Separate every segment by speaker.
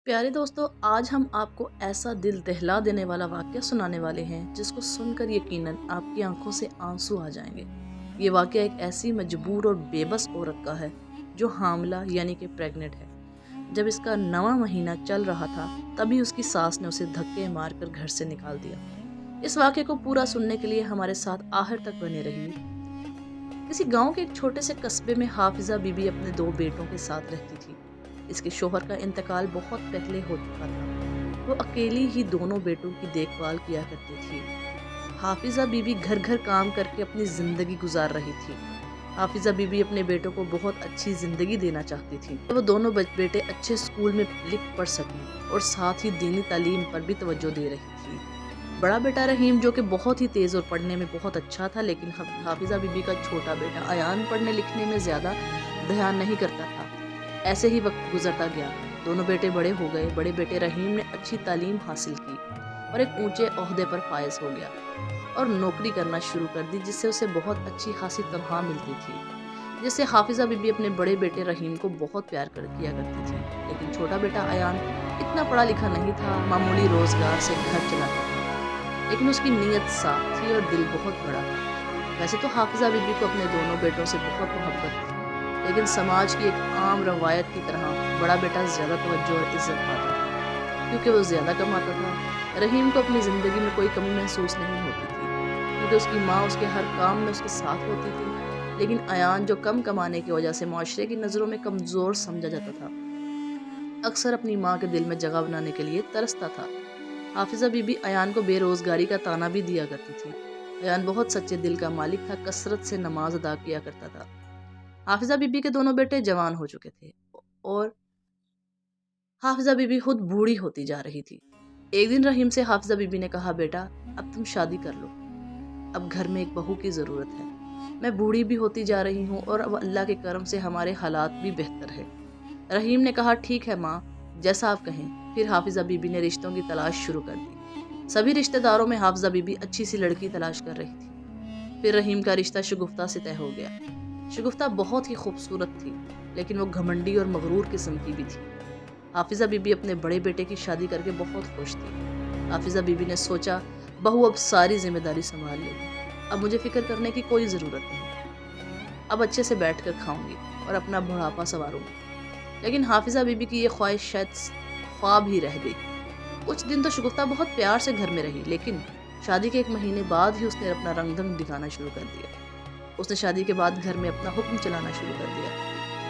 Speaker 1: प्यारे दोस्तों, आज हम आपको ऐसा दिल दहला देने वाला वाक़या सुनाने वाले हैं जिसको सुनकर यकीनन आपकी आंखों से आंसू आ जाएंगे। ये वाक़या एक ऐसी मजबूर और बेबस औरत का है जो हामला यानी कि प्रेग्नेंट है। जब इसका 9वां महीना चल रहा था तभी उसकी सास ने उसे धक्के मारकर घर से निकाल दिया। इस वाक़ये को पूरा सुनने के लिए हमारे साथ आखिर तक बने रहिए। किसी गांव के एक छोटे से कस्बे में हाफिजा बीबी अपने 2 बेटों के साथ रहती थी। इसके शोहर का इंतकाल बहुत पहले हो चुका था। वो अकेली ही दोनों बेटों की देखभाल किया करती थी। हाफिजा बीबी घर घर काम करके अपनी जिंदगी गुजार रही थी। हाफिजा बीबी अपने बेटों को बहुत अच्छी जिंदगी देना चाहती थी। वो दोनों बेटे अच्छे स्कूल में लिख पढ़ सकें और साथ ही दीनी तालीम पर भी तवज्जो दे रही थी। बड़ा बेटा रहीम जो कि बहुत ही तेज़ और पढ़ने में बहुत अच्छा था, लेकिन हाफिजा बीबी का छोटा बेटा अयान पढ़ने लिखने में ज़्यादा ध्यान नहीं करता था। ऐसे ही वक्त गुजरता गया। दोनों बेटे बड़े हो गए। बड़े बेटे रहीम ने अच्छी तालीम हासिल की और एक ऊंचे ओहदे पर फायज हो गया और नौकरी करना शुरू कर दी, जिससे उसे बहुत अच्छी खासी तनख्वाह मिलती थी, जिससे हाफिजा बीबी अपने बड़े बेटे रहीम को बहुत प्यार किया करती थी। लेकिन छोटा बेटा अयान इतना पढ़ा लिखा नहीं था, मामूली रोजगार से घर चलाता था, लेकिन उसकी नीयत साफ थी और दिल बहुत बड़ा था। वैसे तो हाफिजा बीबी को अपने दोनों बेटों से बहुत मोहब्बत थी, लेकिन समाज की एक आम रवायत की तरह बड़ा बेटा ज़्यादा तवज्जो और इज्जत पाता था क्योंकि वो ज़्यादा कमाता था। रहीम को अपनी ज़िंदगी में कोई कमी महसूस नहीं होती थी क्योंकि उसकी माँ उसके हर काम में उसके साथ होती थी। लेकिन अयान जो कम कमाने की वजह से माशरे की नज़रों में कमज़ोर समझा जाता था, अक्सर अपनी माँ के दिल में जगह बनाने के लिए तरसता था। हाफिजा बीबी अयान को बेरोजगारी का ताना भी दिया करती थी। अयान बहुत सच्चे दिल का मालिक था, कसरत से नमाज अदा किया करता था। हाफिजा बीबी के दोनों बेटे जवान हो चुके थे और हाफिजा बीबी खुद बूढ़ी होती जा रही थी। एक दिन रहीम से हाफिजा बीबी ने कहा, बेटा अब तुम शादी कर लो, अब घर में एक बहू की ज़रूरत है। मैं बूढ़ी भी होती जा रही हूँ और अब अल्लाह के करम से हमारे हालात भी बेहतर है। रहीम ने कहा, ठीक है माँ, जैसा आप कहें। फिर हाफिजा बीबी ने रिश्तों की तलाश शुरू कर दी। सभी रिश्तेदारों में हाफिजा बीबी अच्छी सी लड़की तलाश कर रही थी। फिर रहीम का रिश्ता शगुफ्ता से तय हो गया। शगुफ्ता बहुत ही खूबसूरत थी, लेकिन वो घमंडी और मगरूर किस्म की भी थी। हाफिजा बीबी अपने बड़े बेटे की शादी करके बहुत खुश थी। हाफिजा बीबी ने सोचा, बहू अब सारी जिम्मेदारी संभाल लेगी, अब मुझे फिक्र करने की कोई ज़रूरत नहीं, अब अच्छे से बैठ कर खाऊंगी और अपना बुढ़ापा संवारूंगी। लेकिन हाफिजा बीबी की ये ख्वाहिश शायद ख्वाब ही रह गई। कुछ दिन तो शगुफ्ता बहुत प्यार से घर में रही, लेकिन शादी के 1 महीने बाद ही उसने अपना रंग ढंग दिखाना शुरू कर दिया। उसने शादी के बाद घर में अपना हुक्म चलाना शुरू कर दिया।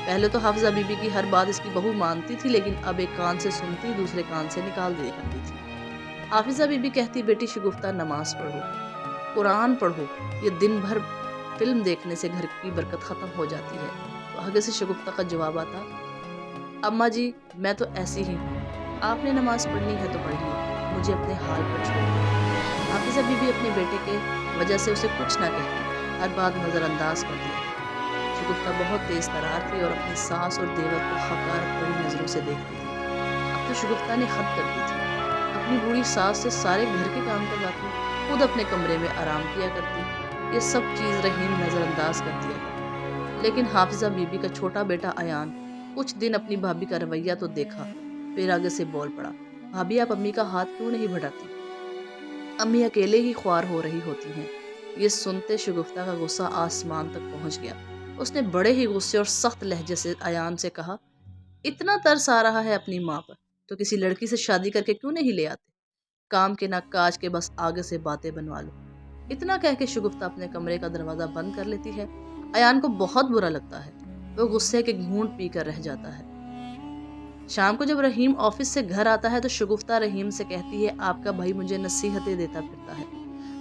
Speaker 1: पहले तो हाफिजा बीबी की हर बात इसकी बहू मानती थी, लेकिन अब एक कान से सुनती दूसरे कान से निकाल दिया करती थी। हाफिजा बीबी कहती, बेटी शगुफ्ता नमाज पढ़ो, कुरान पढ़ो, ये दिन भर फिल्म देखने से घर की बरकत ख़त्म हो जाती है। तो आगे से शगुफ्ता का जवाब आता, अम्मा जी मैं तो ऐसी ही हूँ, आपने नमाज पढ़नी है तो पढ़िए, मुझे अपने हाल पर छोड़िए। हाफिजा बीबी अपने बेटे के वजह से उसे कुछ ना कहती, हर बात नज़रअंदाज कर दिया। शगुफ्ता बहुत तेज तरार थी और अपनी सास और देवर को हकारत भरी नज़रों से देखती थी। अब तो शगुफ्ता ने हद कर दी थी। अपनी बूढ़ी सास से सारे घर के काम करवाती, खुद अपने कमरे में आराम किया करती। ये सब चीज़ रहीम नज़रअंदाज कर दिया। लेकिन हाफिजा बीबी का छोटा बेटा अयान कुछ दिन अपनी भाभी का रवैया तो देखा, फिर आगे से बोल पड़ा, भाभी आप अम्मी का हाथ क्यों नहीं बढ़ाती, अम्मी अकेले ही ख्वार हो रही होती हैं। ये सुनते शगुफ्ता का गुस्सा आसमान तक पहुंच गया। उसने बड़े ही गुस्से और सख्त लहजे से अयान से कहा, इतना तरस आ रहा है अपनी माँ पर तो किसी लड़की से शादी करके क्यों नहीं ले आते, काम के ना काज के, बस आगे से बातें बनवा लो। इतना कह के शगुफ्ता अपने कमरे का दरवाजा बंद कर लेती है। अयान को बहुत बुरा लगता है, वो गुस्से के घूंट पीकर रह जाता है। शाम को जब रहीम ऑफिस से घर आता है तो शगुफ्ता रहीम से कहती है, आपका भाई मुझे नसीहतें देता फिरता है,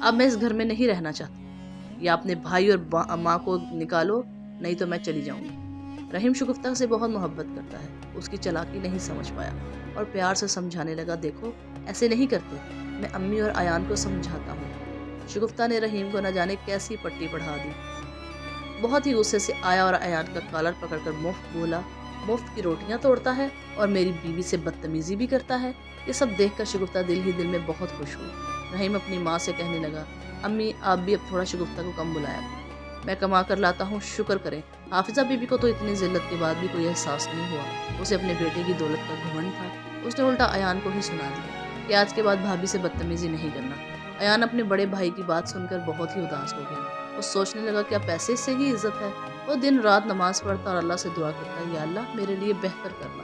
Speaker 1: अब मैं इस घर में नहीं रहना चाहती, या अपने भाई और माँ को निकालो, नहीं तो मैं चली जाऊंगी। रहीम शगुफ्ता से बहुत मोहब्बत करता है, उसकी चालाकी नहीं समझ पाया और प्यार से समझाने लगा, देखो ऐसे नहीं करते, मैं अम्मी और अयान को समझाता हूँ। शगुफ्ता ने रहीम को न जाने कैसी पट्टी पढ़ा दी। बहुत ही गुस्से से आया और अयान का कॉलर पकड़कर मुफ्त बोला, मुफ्त की रोटियां तोड़ता है और मेरी बीवी से बदतमीजी भी करता है। ये सब देखकर शगुफ्ता दिल ही दिल में बहुत खुश हुई। रहीम अपनी माँ से कहने लगा, अम्मी आप भी अब थोड़ा शगुफ्ता को कम बुलाया। मैं कमा कर लाता हूँ, शुक्र करें। हाफिज़ा बीबी को तो इतनी ज़िल्लत के बाद भी कोई एहसास नहीं हुआ। उसे अपने बेटे की दौलत का घमंड था। उसने उल्टा अयान को ही सुना दिया कि आज के बाद भाभी से बदतमीज़ी नहीं करना। अयान अपने बड़े भाई की बात सुनकर बहुत ही उदास हो गया। वो सोचने लगा, क्या पैसे से ही इज्जत है? वो दिन रात नमाज पढ़ता और अल्लाह से दुआ करता, या अल्लाह मेरे लिए बेहतर करना।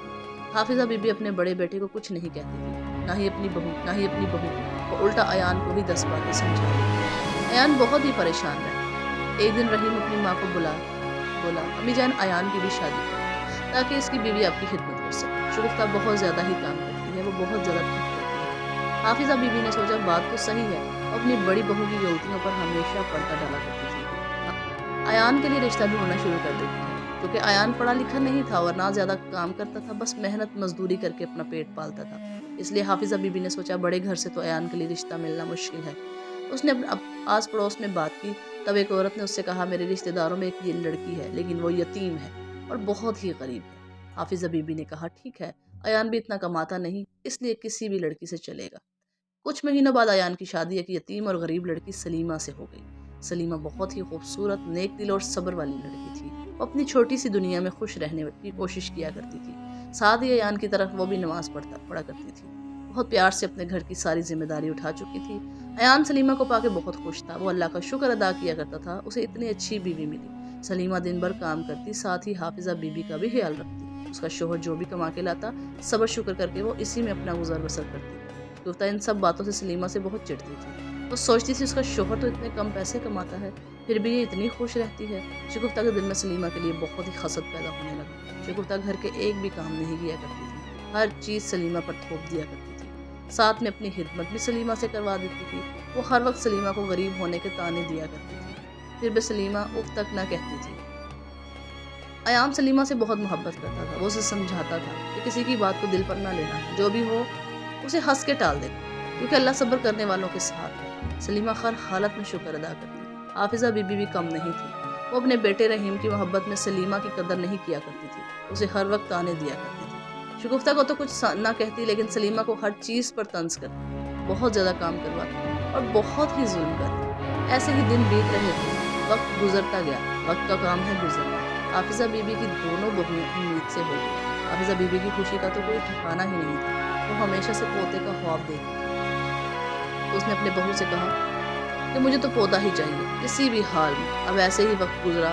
Speaker 1: हाफिज़ा बीबी अपने बड़े बेटे को कुछ नहीं कहती थी, ना ही अपनी बहू। वो उल्टा अयान को ही 10 बातें समझा रही। अयान बहुत ही परेशान रहा। एक दिन रहीम अपनी माँ को बोला, अम्मी जान, अयान की भी शादी करो ताकि इसकी बीवी आपकी खिदमत कर सके। शुगुफ्ता बहुत ज़्यादा ही काम करती है, वो बहुत ज़्यादा थक जाती है। हाफिज़ा बीबी ने सोचा, बात तो सही है, वो अपनी बड़ी बहू की गलतियों पर हमेशा पर्दा डाला करती थी। अयान के लिए रिश्ता ढूंढना शुरू कर देती है, क्योंकि अयान पढ़ा लिखा नहीं था और ना ज़्यादा काम करता था, बस मेहनत मजदूरी करके अपना पेट पालता था। इसलिए हाफिज़ा बीबी ने सोचा, बड़े घर से तो अयान के लिए रिश्ता मिलना मुश्किल है। उसने आस पड़ोस में बात की। तब एक औरत ने उससे कहा, मेरे रिश्तेदारों में एक ये लड़की है, लेकिन वो यतीम है और बहुत ही गरीब है। हाफिज़ा बीबी ने कहा, ठीक है, अयान भी इतना कमाता नहीं, इसलिए किसी भी लड़की से चलेगा। कुछ महीनों बाद अयान की शादी एक यतीम और गरीब लड़की सलीमा से हो गई। सलीमा बहुत ही खूबसूरत, नेक दिल और सब्र वाली लड़की थी। वो अपनी छोटी सी दुनिया में खुश रहने की कोशिश किया करती थी। साथ ही अयान की तरफ वो भी नमाज पढ़ा करती थी। बहुत प्यार से अपने घर की सारी जिम्मेदारी उठा चुकी थी। अयान सलीमा को पाके बहुत खुश था। वो अल्लाह का शुक्र अदा किया करता था, उसे इतनी अच्छी बीवी मिली। सलीमा दिन भर काम करती, साथ ही हाफिज़ा बीबी का भी ख्याल रखती। उसका शोहर जो भी कमा के लाता, सब्र शुक्र करके वो इसी में अपना गुजर बसर करती। गुफ्ता इन सब बातों से सलीमा से बहुत चिढ़ती थी। वो सोचती थी, उसका शोहर तो इतने कम पैसे कमाता है, फिर भी ये इतनी खुश रहती है। शगुफ्ता के दिल में सलीमा के लिए बहुत ही हसद पैदा होने लगा। शगुफ्ता घर के एक भी काम नहीं किया करती थी, हर चीज़ सलीमा पर थोप दिया करती थी। साथ में अपनी खिदमत भी सलीमा से करवा देती थी। वो हर वक्त सलीमा को गरीब होने के ताने दिया करती थी, फिर भी सलीमा उफ तक न कहती थी। अयान सलीमा से बहुत मोहब्बत करता था। वो उसे समझाता था कि किसी की बात को दिल पर ना लेना, जो भी हो उसे हंस के टाल देना, क्योंकि अल्लाह सब्र करने वालों के साथ है। सलीमा हर हालत में शुक्र अदा करती। हाफिज़ा बीबी भी कम नहीं थी। वो अपने बेटे रहीम की मोहब्बत में सलीमा की कदर नहीं किया करती थी, उसे हर वक्त ताने दिया करती थी। शगुफ्ता को तो कुछ ना कहती, लेकिन सलीमा को हर चीज़ पर तंज करती, बहुत ज़्यादा काम करवाती और बहुत ही जुल्म करती। ऐसे ही दिन बीत रहे थे, वक्त गुजरता गया। वक्त का काम है गुजरना। हाफिज़ा बीबी की दोनों बहुएं उम्मीद से हो गई। हाफिज़ा बीबी की खुशी का तो कोई ठिकाना ही नहीं था। वो हमेशा से पोते का ख्वाब देखती। उसने अपने बहू से कहा कि मुझे तो पोता ही चाहिए, किसी भी हाल में। अब ऐसे ही वक्त गुजरा,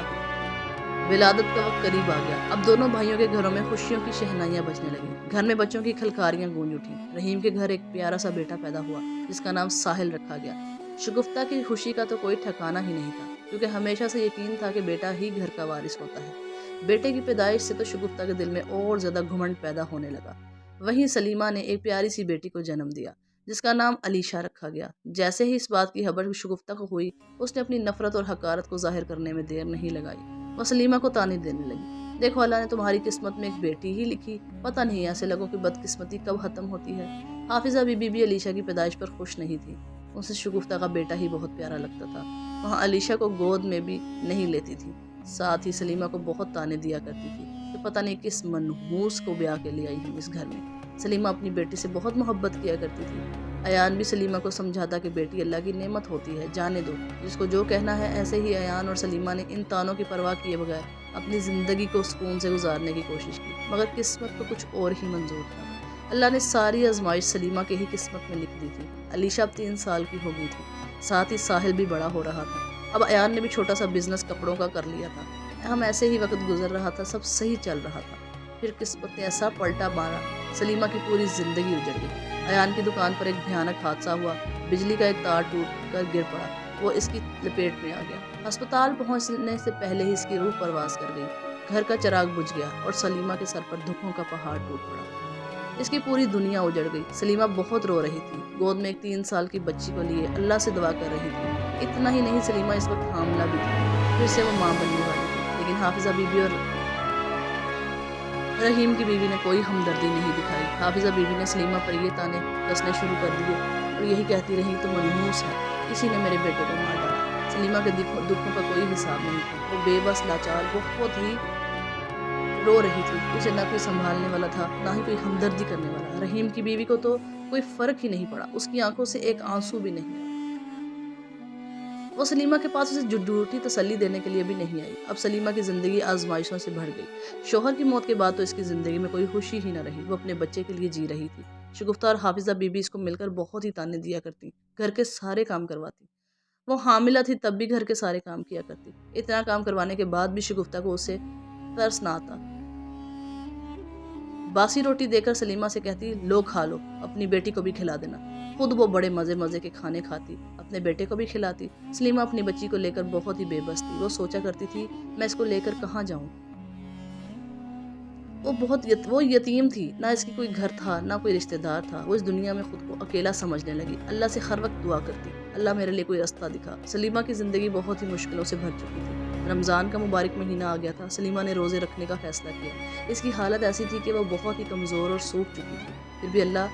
Speaker 1: विलादत का वक्त करीब आ गया। अब दोनों भाइयों के घरों में खुशियों की शहनाइयाँ बजने लगी। घर में बच्चों की खलकारियाँ गूंज उठी। रहीम के घर एक प्यारा सा बेटा पैदा हुआ, जिसका नाम साहिल रखा गया। शगुफ्ता की खुशी का तो कोई ठिकाना ही नहीं था, क्योंकि हमेशा से यकीन था कि बेटा ही घर का वारिस होता है। बेटे की पैदाइश से तो शगुफ्ता के दिल में और ज्यादा घमंड पैदा होने लगा। वहीं सलीमा ने एक प्यारी सी बेटी को जन्म दिया, जिसका नाम अलीशा रखा गया। जैसे ही इस बात की खबर शगुफ्ता को हुई, उसने अपनी नफरत और हकारत को जाहिर करने में देर नहीं लगाई। वह सलीमा को ताने देने लगी, देखो अल्लाह ने तुम्हारी किस्मत में एक बेटी ही लिखी, पता नहीं ऐसे लोगों की बदकिस्मती कब खत्म होती है। हाफिज़ा बीबी भी अलीशा की पैदाइश पर खुश नहीं थी। उसे शगुफ्ता का बेटा ही बहुत प्यारा लगता था। वहाँ अलीशा को गोद में भी नहीं लेती थी। साथ ही सलीमा को बहुत ताने दिया करती थी कि पता नहीं किस मनहूस को ब्याह के ले आई हूँ इस घर में। सलीमा अपनी बेटी से बहुत मोहब्बत किया करती थी। अयान भी सलीमा को समझाता कि बेटी अल्लाह की नेमत होती है, जाने दो, जिसको जो कहना है। ऐसे ही अयान और सलीमा ने इन तानों की परवाह किए बगैर अपनी ज़िंदगी को सुकून से गुजारने की कोशिश की, मगर किस्मत को कुछ और ही मंजूर था। अल्लाह ने सारी आजमाइश सलीमा के ही किस्मत में लिख दी थी। अलीशा अब 3 साल की हो गई थी, साथ ही साहिल भी बड़ा हो रहा था। अब अयान ने भी छोटा सा बिजनेस कपड़ों का कर लिया था। हम ऐसे ही वक्त गुजर रहा था, सब सही चल रहा था। फिर किस्मत ने ऐसा पलटा मारा, सलीमा की पूरी जिंदगी उजड़ गई। अयान की दुकान पर एक भयानक हादसा हुआ। बिजली का एक तार टूट कर गिर पड़ा, वो इसकी लपेट में आ गया। अस्पताल पहुंचने से पहले ही इसकी रूह परवास कर गई। घर का चिराग बुझ गया और सलीमा के सर पर दुखों का पहाड़ टूट पड़ा। इसकी पूरी दुनिया उजड़ गई। सलीमा बहुत रो रही थी, गोद में एक 3 साल की बच्ची को लिए अल्लाह से दुआ कर रही थी। इतना ही नहीं, सलीमा इस वक्त हामला भी थी, फिर से वो माँ बनने वाली थी। लेकिन हाफिज़ा बीबी और रहीम की बीवी ने कोई हमदर्दी नहीं दिखाई। हाफिज़ा बीबी ने सलीमा पर ये ताने कसने शुरू कर दिए और यही कहती रही, तो मनहूस है, इसी ने मेरे बेटे को मार डाला। सलीमा के दुखों का कोई हिसाब नहीं था। वो बेबस, लाचार, बहुत ही रो रही थी। उसे ना कोई संभालने वाला था, ना ही कोई हमदर्दी करने वाला। रहीम की बीवी को तो कोई फर्क ही नहीं पड़ा, उसकी आंखों से एक आंसू भी नहीं आया। وہ سلیمہ کے پاس اسے جھوٹی تسلی دینے کے لیے بھی نہیں آئی۔ اب سلیمہ کی زندگی آزمائشوں سے بھر گئی۔ شوہر کی موت کے بعد تو اس کی زندگی میں کوئی خوشی ہی نہ رہی۔ وہ اپنے بچے کے لیے جی رہی تھی۔ شگفتہ اور حافظہ بی بی اس کو مل کر بہت ہی تانے دیا کرتی، گھر کے سارے کام کرواتی۔ وہ حاملہ تھی تب بھی گھر کے سارے کام کیا کرتی۔ اتنا کام کروانے کے بعد بھی شگفتہ کو اسے ترس نہ آتا۔ باسی روٹی دے کر سلیمہ سے کہتی، لو کھا لو، اپنی بیٹی کو بھی کھلا دینا۔ خود وہ بڑے مزے مزے کے کھانے کھاتی، اپنے بیٹے کو بھی کھلاتی۔ سلیمہ اپنی بچی کو لے کر بہت ہی بے بس تھی۔ وہ سوچا کرتی تھی، میں اس کو لے کر کہاں جاؤں؟ وہ یتیم تھی، نہ اس کی کوئی گھر تھا، نہ کوئی رشتہ دار تھا۔ وہ اس دنیا میں خود کو اکیلا سمجھنے لگی۔ اللہ سے ہر وقت دعا کرتی، اللہ میرے لیے کوئی راستہ دکھا۔ سلیمہ کی زندگی بہت ہی مشکلوں سے بھر چکی تھی۔ رمضان کا مبارک مہینہ آ گیا تھا۔ سلیمہ نے روزے رکھنے کا فیصلہ کیا۔ اس کی حالت ایسی تھی کہ وہ بہت ہی کمزور اور سوکھ چکی تھی، پھر بھی اللہ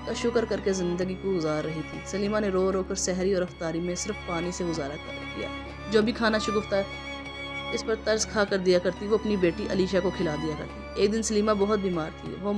Speaker 1: کا شکر کر کے زندگی کو گزار رہی تھی۔ سلیمہ نے رو رو کر سحری اور افطاری میں صرف پانی سے گزارا کیا۔ جو بھی کھانا شگفتہ اس پر ترس کھا کر دیا کرتی، وہ اپنی بیٹی علیشہ کو کھلا دیا کرتی۔ ایک دن سلیمہ بہت بیمار تھی۔ وہ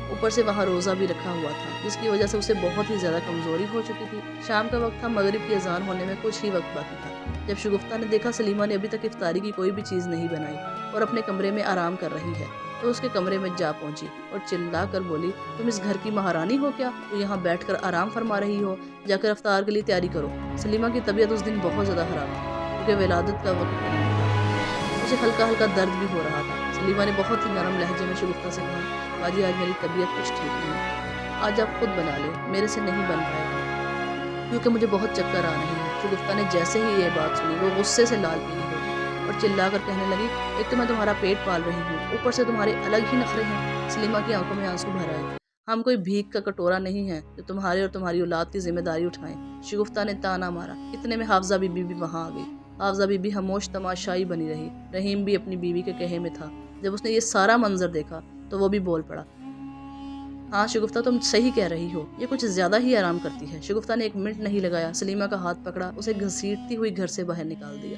Speaker 1: اوپر سے وہاں روزہ بھی رکھا ہوا تھا، جس کی وجہ سے اسے بہت ہی زیادہ کمزوری ہو چکی تھی۔ شام کا وقت تھا، مغرب کی اذان ہونے میں کچھ ہی وقت باقی تھا۔ جب شگفتہ نے دیکھا سلیمہ نے ابھی تک افطاری کی کوئی بھی چیز نہیں بنائی اور اپنے کمرے میں آرام کر رہی ہے، تو اس کے کمرے میں جا پہنچی اور چلا کر بولی، تم اس گھر کی مہارانی ہو کیا؟ تو یہاں بیٹھ کر آرام فرما رہی ہو، جا کر افطار کے لیے تیاری کرو۔ سلیمہ کی طبیعت اس دن بہت زیادہ خراب تھی، کیونکہ ولادت کا وقت قریب تھا۔ اسے ہلکا ہلکا درد بھی ہو رہا تھا۔ سلیمہ نے بہت ہی نرم لہجے میں شگفتہ سے کہا، باجی آج میری طبیعت کچھ ٹھیک نہیں، آج آپ خود بنا لیں، میرے سے نہیں بن پائے گا، کیونکہ مجھے بہت چکر آ رہے ہیں۔ شگفتہ نے جیسے ہی یہ بات سنی، وہ غصے سے لال پیلی ہو گئی اور چلا کر کہنے لگی، ایک تو میں تمہارا پیٹ پال رہی ہوں، اوپر سے تمہارے الگ ہی نخرے ہیں۔ سلیمہ کی آنکھوں میں آنسو بھر آئے۔ ہم کوئی بھیک کا کٹورا نہیں ہے جو تمہارے اور تمہاری اولاد کی ذمہ داری اٹھائیں۔ شگفتہ نے تانا مارا۔ اتنے میں حافظہ بی بی بھی وہاں آ گئی۔ حافظہ بی بی خاموش تماشائی بنی رہی۔ رحیم بھی اپنی بیوی کے کہے میں تھا۔ جب اس نے یہ سارا منظر دیکھا تو وہ بھی بول پڑا، ہاں شگفتہ تم صحیح کہہ رہی ہو، یہ کچھ زیادہ ہی آرام کرتی ہے۔ شگفتہ نے ایک منٹ نہیں لگایا، سلیمہ کا ہاتھ پکڑا، اسے گھسیٹتی ہوئی گھر سے باہر نکال دیا۔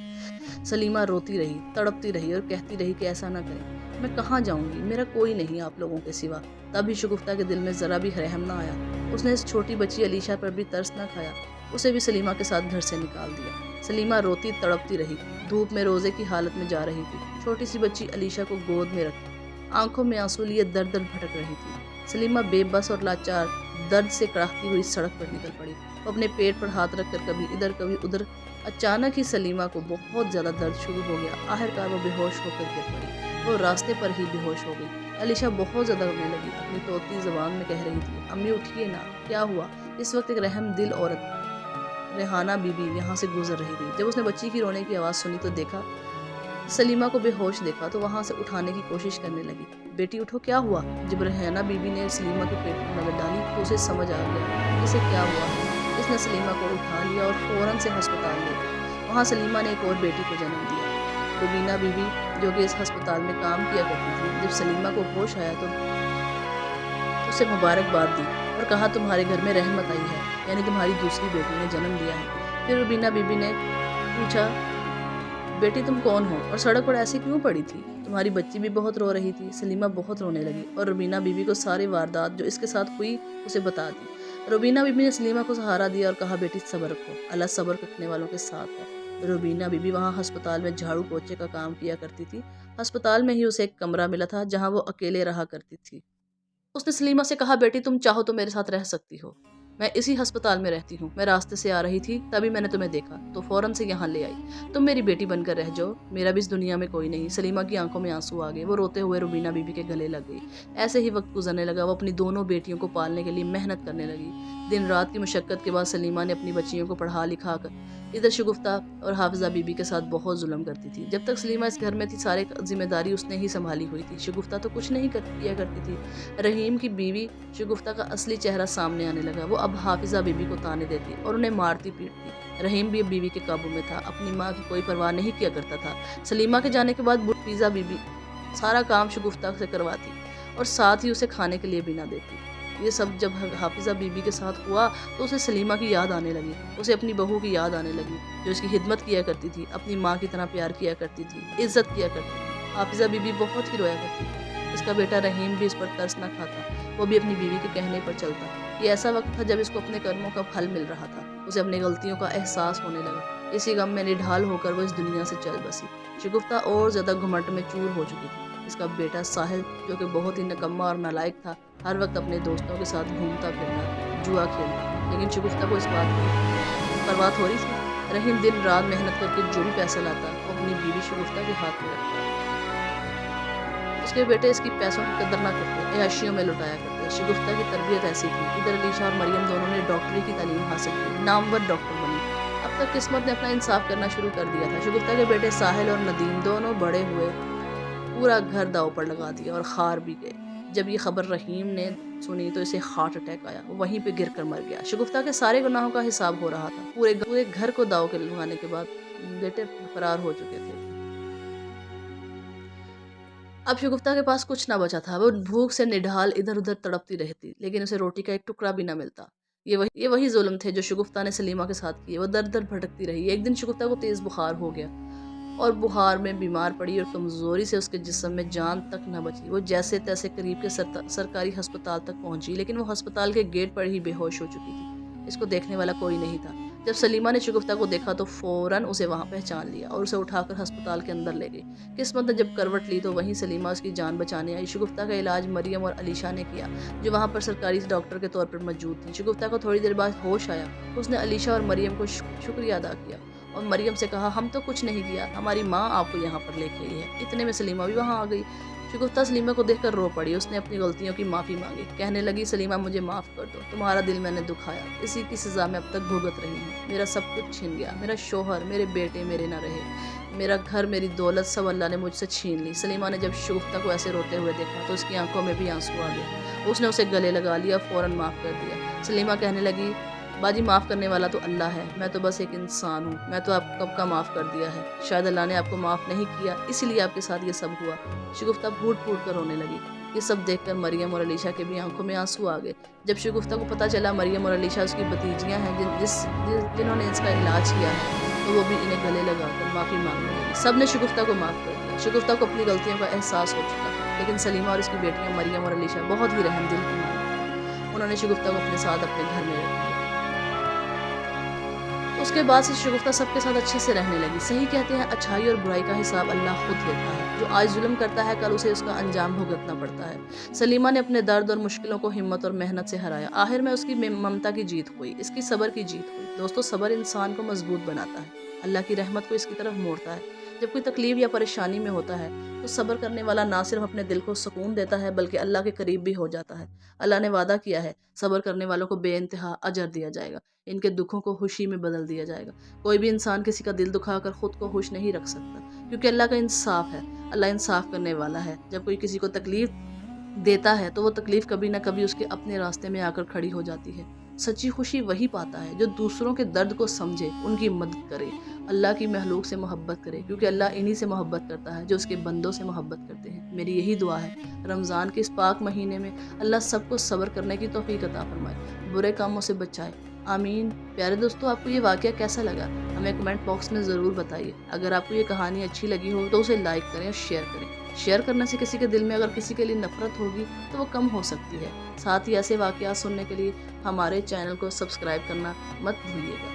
Speaker 1: سلیمہ روتی رہی، تڑپتی رہی اور کہتی رہی کہ ایسا نہ کریں، میں کہاں جاؤں گی، میرا کوئی نہیں آپ لوگوں کے سوا۔ تب بھی شگفتہ کے دل میں ذرا بھی رحم نہ آیا۔ اس نے اس چھوٹی بچی علیشہ پر بھی ترس نہ کھایا، اسے بھی سلیمہ کے ساتھ گھر سے نکال دیا۔ سلیمہ روتی تڑپتی رہی، دھوپ میں روزے کی حالت میں جا رہی تھی۔ چھوٹی سی بچی علیشہ کو گود میں رکھی آنکھوں میں آنسو لیے در در بھٹک رہی تھی۔ سلیمہ بے بس اور لاچار درد سے کڑاہتی ہوئی سڑک پر نکل پڑی۔ وہ اپنے پیٹ پر ہاتھ رکھ کر کبھی ادھر کبھی ادھر۔ اچانک ہی سلیمہ کو بہت زیادہ درد شروع ہو گیا۔ آخرکار وہ بے ہوش ہو کر گر پڑی۔ وہ راستے پر ہی بے ہوش ہو گئی۔ علیشہ بہت زیادہ رونے لگی، اپنی طوطی زبان میں کہہ رہی تھی، امی اٹھیے نا، کیا ہوا؟ اس وقت ایک رحم دل عورت ریحانہ بی بی یہاں سے گزر رہی تھی۔ جب اس نے بچی کی رونے کی آواز سنی تو دیکھا، سلیمہ کو بے ہوش دیکھا تو وہاں سے اٹھانے کی کوشش کرنے لگی۔ بیٹی اٹھو، کیا ہوا؟ جب ریحانہ بی بی نے سلیمہ کے پیٹ پر نظر ڈالی تو اسے سمجھ آ گیا اسے کیا ہوا ہے۔ اس نے سلیمہ کو اٹھا لیا اور فوراً سے ہسپتال لے گئی۔ وہاں سلیمہ نے ایک اور بیٹی کو جنم دیا۔ روبینہ بی بی جو کہ اس ہسپتال میں کام کیا کرتی تھی، جب سلیمہ کو ہوش آیا تو اسے مبارکباد دی اور کہا، تمہارے گھر میں رحمت آئی ہے، یعنی تمہاری دوسری بیٹی نے جنم دیا ہے۔ پھر روبینہ بی بی نے پوچھا، بیٹی تم کون ہو اور سڑک پر ایسی کیوں پڑی تھی؟ تمہاری بچی بھی بہت رو رہی تھی۔ سلیمہ بہت رونے لگی اور روبینہ بی بی کو ساری واردات جو اس کے ساتھ ہوئی اسے بتا دی۔ روبینہ بی بی نے سلیمہ کو سہارا دیا اور کہا، بیٹی صبر رکھو، اللہ صبر رکھنے والوں کے ساتھ ہے۔ روبینہ بی بی وہاں ہسپتال میں جھاڑو پوچھے کا کام کیا کرتی تھی۔ ہسپتال میں ہی اسے ایک کمرہ ملا تھا جہاں وہ اکیلے رہا کرتی تھی۔ اس نے سلیمہ سے کہا، بیٹی تم چاہو تو میرے ساتھ رہ سکتی ہو، میں اسی ہسپتال میں رہتی ہوں، میں راستے سے آ رہی تھی تبھی میں نے تمہیں دیکھا تو فوراً سے یہاں لے آئی، تم میری بیٹی بن کر رہ جاؤ، میرا بھی اس دنیا میں کوئی نہیں۔ سلیمہ کی آنکھوں میں آنسو آ گئے، وہ روتے ہوئے روبینہ بی بی کے گلے لگ گئی۔ ایسے ہی وقت گزرنے لگا، وہ اپنی دونوں بیٹیوں کو پالنے کے لیے محنت کرنے لگی۔ دن رات کی مشقت کے بعد سلیمہ نے اپنی بچیوں کو پڑھا لکھا کر ادھر شگفتہ اور حافظہ بی بی کے ساتھ بہت ظلم کرتی تھی۔ جب تک سلیمہ اس گھر میں تھی سارے ذمہ داری اس نے ہی سنبھالی ہوئی تھی، شگفتہ تو کچھ نہیں کیا کرتی تھی۔ رحیم کی بیوی شگفتہ کا اصلی چہرہ سامنے آنے لگا، وہ اب حافظہ بی بی کو تانے دیتی اور انہیں مارتی پیٹتی۔ رحیم بھی اب بیوی کے قابو میں تھا، اپنی ماں کی کوئی پرواہ نہیں کیا کرتا تھا۔ سلیمہ کے جانے کے بعد حافظہ بی بی سارا کام شگفتہ سے کرواتی اور ساتھ ہی اسے کھانے کے لیے بھی نہ دیتی۔ یہ سب جب حافظہ بی بی کے ساتھ ہوا تو اسے سلیمہ کی یاد آنے لگی، اسے اپنی بہو کی یاد آنے لگی جو اس کی خدمت کیا کرتی تھی، اپنی ماں کی طرح پیار کیا کرتی تھی، عزت کیا کرتی تھی۔ حافظہ بی بی بہت ہی رویا کرتی تھی۔ اس کا بیٹا رحیم بھی اس پر ترس نہ کھاتا، وہ بھی اپنی بیوی کے کہنے پر چلتا۔ یہ ایسا وقت تھا جب اس کو اپنے کرموں کا پھل مل رہا تھا۔ उसे अपनी गलतियों का एहसास होने लगा। इसी गम में निढाल होकर वो इस दुनिया से चल बसी। शगुफ्ता और ज़्यादा घमंड में चूर हो चुकी थी। इसका बेटा साहिल, जो कि बहुत ही निकम्मा और नालायक था, हर वक्त अपने दोस्तों के साथ घूमता फिरता, जुआ खेलता। लेकिन शगुफ्ता को इस बात की परवाह थोड़ी थी। रहीम दिन रात मेहनत करके जो भी पैसा लाता वो अपनी बीवी शगुफ्ता के हाथ में रखता। उसके बेटे इसकी पैसों की कदर ना करते, अय्याशियों में लुटाया करते। शगुफ्ता की तरबियत ऐसी थी। इधर अलीशा और मरियम दोनों ने डॉक्टरी की तालीम हासिल की, नामवर डॉक्टर बनी। अब तक किस्मत ने अपना इंसाफ करना शुरू कर दिया था। शगुफ्ता के बेटे साहिल और नदीम दोनों बड़े हुए, पूरा घर दाव पर लगा दिया और खार भी गए। जब ये खबर रहीम ने सुनी तो इसे हार्ट अटैक आया, वो वहीं पे गिर कर मर गया। शगुफ्ता के सारे गुनाहों का हिसाब हो रहा था। पूरे घर को दाव के लगाने के बाद बेटे फरार हो चुके थे। अब शगुफ्ता के पास कुछ ना बचा था। वो भूख से निढाल इधर उधर तड़पती रहती, लेकिन उसे रोटी का एक टुकड़ा भी ना मिलता। ये वही जुल्म थे जो शगुफ्ता ने सलीमा के साथ किए। वो दर दर भटकती रही। एक दिन शगुफ्ता को तेज बुखार हो गया और बुखार में बीमार पड़ी और कमजोरी से उसके जिस्म में जान तक न बची। वो जैसे तैसे करीब के सरकारी अस्पताल तक पहुंची, लेकिन वो अस्पताल के गेट पर ही बेहोश हो चुकी थी। इसको देखने वाला कोई नहीं था। जब सलीमा ने शगुफ्ता को देखा तो फौरन उसे वहां पहचान लिया और उसे उठाकर अस्पताल के अंदर ले गई। किस्मत ने जब करवट ली तो वहीं सलीमा उसकी जान बचाने आई। शगुफ्ता का इलाज मरियम और अलीशा ने किया, जो वहां पर सरकारी डॉक्टर के तौर पर मौजूद थी। शगुफ्ता को थोड़ी देर बाद होश आया। उसने अलीशा और मरियम को शुक्रिया अदा किया और मरियम से कहा, हम तो कुछ नहीं किया, हमारी माँ आपको यहाँ पर लेके आई है। इतने में सलीमा भी वहाँ आ गई। शगुफ्ता सलीमा को देखकर रो पड़ी। उसने अपनी गलतियों की माफ़ी मांगी। कहने लगी, सलीमा मुझे माफ़ कर दो, तुम्हारा दिल मैंने दुखाया, इसी की सज़ा मैं अब तक भुगत रही हूँ। मेरा सब कुछ छीन गया, मेरा शोहर, मेरे बेटे मेरे ना रहे, मेरा घर, मेरी दौलत सब अल्लाह ने मुझसे छीन ली। सलीमा ने जब शगुफ्ता को ऐसे रोते हुए देखा तो उसकी आंखों में भी आंसू आ गए। उसने उसे गले लगा लिया, फ़ौरन माफ़ कर दिया। सलीमा कहने लगी, बाजी माफ़ करने वाला तो अल्लाह है, मैं तो बस एक इंसान हूँ। मैं तो आपको कब का माफ़ कर दिया है, शायद अल्लाह ने आपको माफ़ नहीं किया, इसीलिए आपके साथ ये सब हुआ। शगुफ्ता फूट फूट कर रोने लगी। ये सब देखकर मरियम और अलीशा के भी आंखों में आंसू आ गए। जब शगुफ्ता को पता चला मरियम और अलीशा उसकी भतीजियाँ हैं जिन्होंने इसका इलाज किया है, तो वो भी इन्हें गले लगाकर माफ़ी मांगने लगी। सब ने शगुफ्ता को माफ़ कर दिया। शगुफ्ता को अपनी गलतियों का एहसास हो चुका था, लेकिन सलीमा और इसकी बेटियाँ मरियम और अलीशा बहुत ही रहमदिल की मानी। उन्होंने शगुफ्ता को अपने साथ अपने घर में रख दिया। उसके बाद से शगुफ्ता सबके साथ अच्छे से रहने लगी। सही कहते हैं, अच्छाई और बुराई का हिसाब अल्लाह खुद लेता है। जो आज जुल्म करता है, कल उसे उसका अंजाम भुगतना पड़ता है। सलीमा ने अपने दर्द और मुश्किलों को हिम्मत और मेहनत से हराया। आखिर में उसकी ममता की जीत हुई, इसकी सब्र की जीत हुई। दोस्तों, सब्र इंसान को मजबूत बनाता है, अल्लाह की रहमत को इसकी तरफ मोड़ता है। जब कोई तकलीफ या परेशानी में होता है तो सब्र करने वाला ना सिर्फ अपने दिल को सुकून देता है, बल्कि अल्लाह के करीब भी हो जाता है। अल्लाह ने वादा किया है, सब्र करने वालों को बेइंतहा अजर दिया जाएगा, इनके दुखों को खुशी में बदल दिया जाएगा। कोई भी इंसान किसी का दिल दुखाकर खुद को खुश नहीं रख सकता, क्योंकि अल्लाह का इंसाफ है। अल्लाह इंसाफ करने वाला है। जब कोई किसी को तकलीफ देता है तो वो तकलीफ कभी ना कभी उसके अपने रास्ते में आकर खड़ी हो जाती है। सच्ची खुशी वही पाता है जो दूसरों के दर्द को समझे, उनकी मदद करे, अल्लाह की महलूक से मोहब्बत करे, क्योंकि अल्लाह इन्हीं से मोहब्बत करता है जो उसके बंदों से मोहब्बत करते हैं। मेरी यही दुआ है, रमज़ान के इस पाक महीने में अल्लाह सबको सब्र करने की तौफीक अता फरमाए, बुरे कामों से बचाए। आमीन। प्यारे दोस्तों, आपको ये वाक़या कैसा लगा हमें कमेंट बॉक्स में ज़रूर बताइए। अगर आपको ये कहानी अच्छी लगी हो तो उसे लाइक करें और शेयर करें। शेयर करने से किसी के दिल में अगर किसी के लिए नफ़रत होगी तो वो कम हो सकती है। साथ ही ऐसे वाक़यात सुनने के लिए हमारे चैनल को सब्सक्राइब करना मत भूलिएगा।